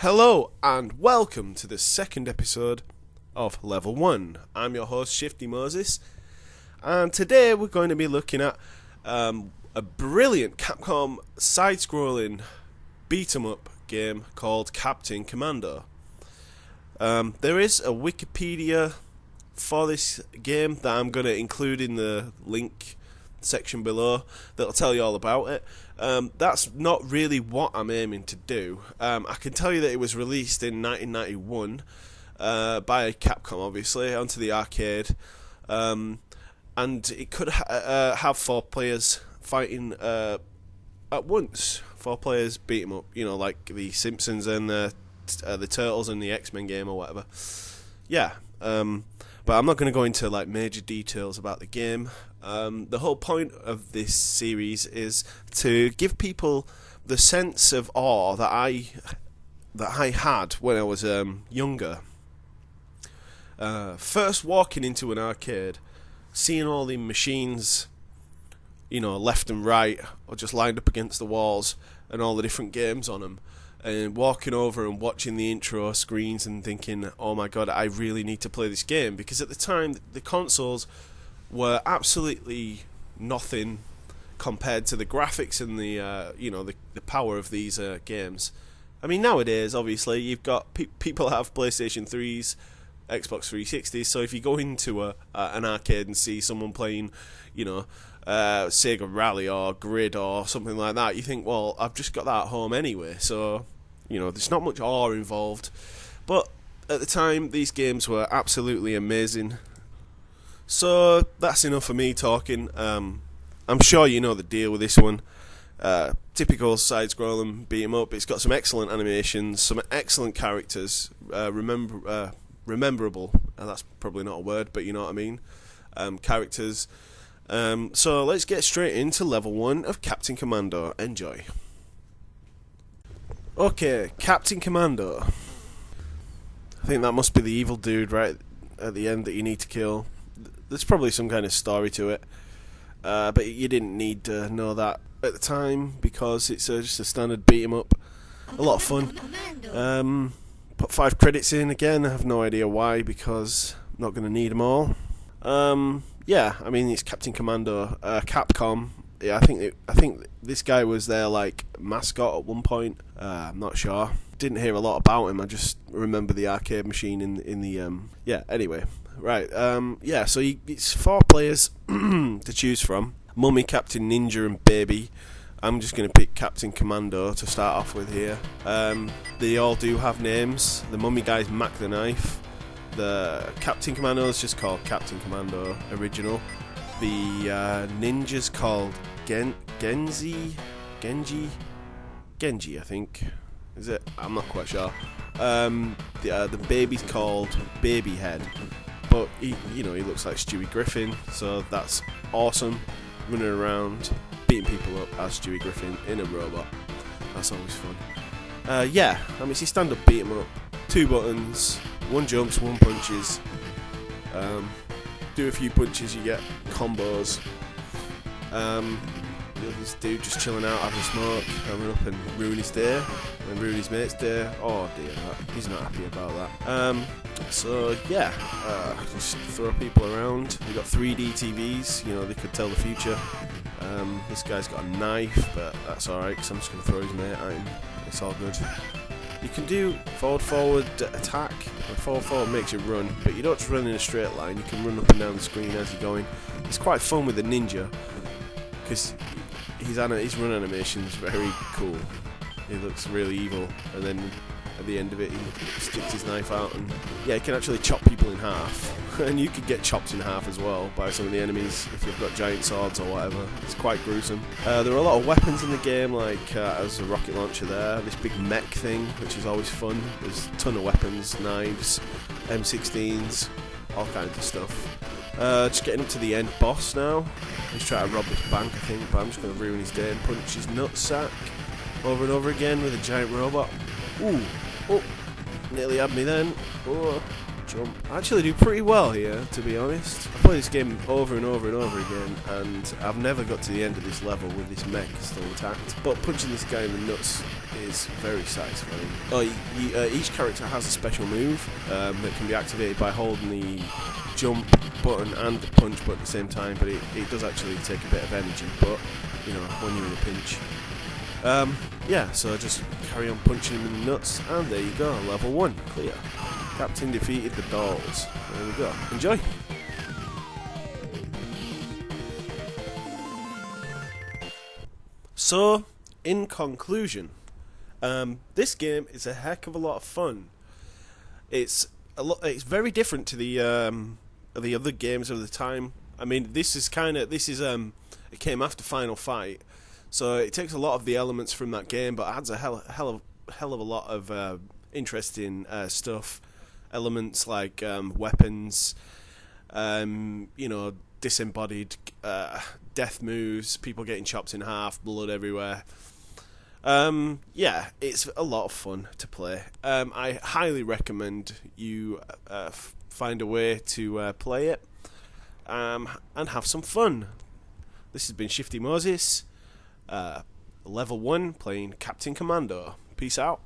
Hello and welcome to the second episode of Level 1. I'm your host Shifty Moses, and today we're going to be looking at a brilliant Capcom side-scrolling beat-em-up game called Commando. There is a Wikipedia for this game that I'm going to include in the link section below that'll tell you all about it. That's not really what I'm aiming to do. I can tell you that it was released in 1991 by Capcom, obviously, onto the arcade, and it could have 4 players fighting at once. 4 players beat 'em up, like the Simpsons and the Turtles and the X-Men game or whatever. Yeah, but I'm not going to go into like major details about the game. The whole point of this series is to give people the sense of awe that I had when I was younger. First walking into an arcade, seeing all the machines, left and right, or just lined up against the walls, and all the different games on them, and walking over and watching the intro screens and thinking, oh my god, I really need to play this game, because at the time the consoles were absolutely nothing compared to the graphics and the power of these games. I mean, nowadays, obviously, you've got people have PlayStation 3s, Xbox 360s, so if you go into an arcade and see someone playing, Sega Rally or Grid or something like that, you think, well, I've just got that at home anyway, so, there's not much awe involved. But at the time, these games were absolutely amazing. So that's enough for me talking. I'm sure you know the deal with this one. Typical side-scrolling beat 'em up. It's got some excellent animations, some excellent characters, rememberable. That's probably not a word, but you know what I mean. Characters. So let's get straight into level 1 of Captain Commando. Enjoy. Okay, Captain Commando. I think that must be the evil dude right at the end that you need to kill. There's probably some kind of story to it, but you didn't need to know that at the time because it's just a standard beat 'em up. A lot of fun. Put 5 credits in again. I have no idea why, because I'm not going to need them all. Yeah, I mean, it's Captain Commando, Capcom. Yeah, I think this guy was their mascot at one point. I'm not sure. Didn't hear a lot about him. I just remember the arcade machine in the yeah. Anyway. Right, so it's 4 players to choose from. Mummy, Captain Ninja and Baby. I'm just going to pick Captain Commando to start off with here. They all do have names. The Mummy guy's Mac the Knife. The Captain Commando is just called Captain Commando Original. The Ninja's called Genji, I think. Is it? I'm not quite sure. The Baby's called Babyhead. But he looks like Stewie Griffin, so that's awesome. Running around, beating people up as Stewie Griffin in a robot. That's always fun. Yeah, I mean, it's your standard beat 'em up. 2 buttons, 1 jumps, 1 punches. Do a few punches, you get combos. This dude just chilling out, having a smoke, coming up and ruin his day, and ruin his mate's day. Oh dear, he's not happy about that. So yeah, just throw people around. We've got 3D TVs, they could tell the future. This guy's got a knife, but that's alright, because I'm just going to throw his mate at him. It's all good. You can do forward attack. Forward makes you run, but you don't just run in a straight line. You can run up and down the screen as you're going. It's quite fun with the ninja, because his run animation is very cool. He looks really evil, and then at the end of it he sticks his knife out, and yeah, he can actually chop people in half. And you could get chopped in half as well by some of the enemies if you've got giant swords or whatever. It's quite gruesome. There are a lot of weapons in the game, like there's a rocket launcher there, this big mech thing, which is always fun. There's a ton of weapons, knives, M16s, all kinds of stuff. Just getting up to the end boss now. He's trying to rob this bank, I think, but I'm just going to ruin his day and punch his nutsack over and over again with a giant robot. Ooh, oh, nearly had me then. Oh, jump. I actually do pretty well here, to be honest. I play this game over and over and over again, and I've never got to the end of this level with this mech still intact. But punching this guy in the nuts is very satisfying. Oh, each character has a special move that can be activated by holding the jump button and the punch button at the same time, but it does actually take a bit of energy, but, you know, when you're in a pinch. Yeah, so just carry on punching him in the nuts, and there you go, level 1, clear. Captain defeated the dolls. There we go. Enjoy! So, in conclusion, this game is a heck of a lot of fun. It's very different to the other games of the time. I mean, it came after Final Fight, so it takes a lot of the elements from that game, but adds a hell of a lot of interesting stuff. Elements like weapons, you know, disembodied death moves, people getting chopped in half, blood everywhere. Yeah, it's a lot of fun to play. I highly recommend you find a way to play it and have some fun. This has been Shifty Moses, level 1, playing Captain Commando. Peace out.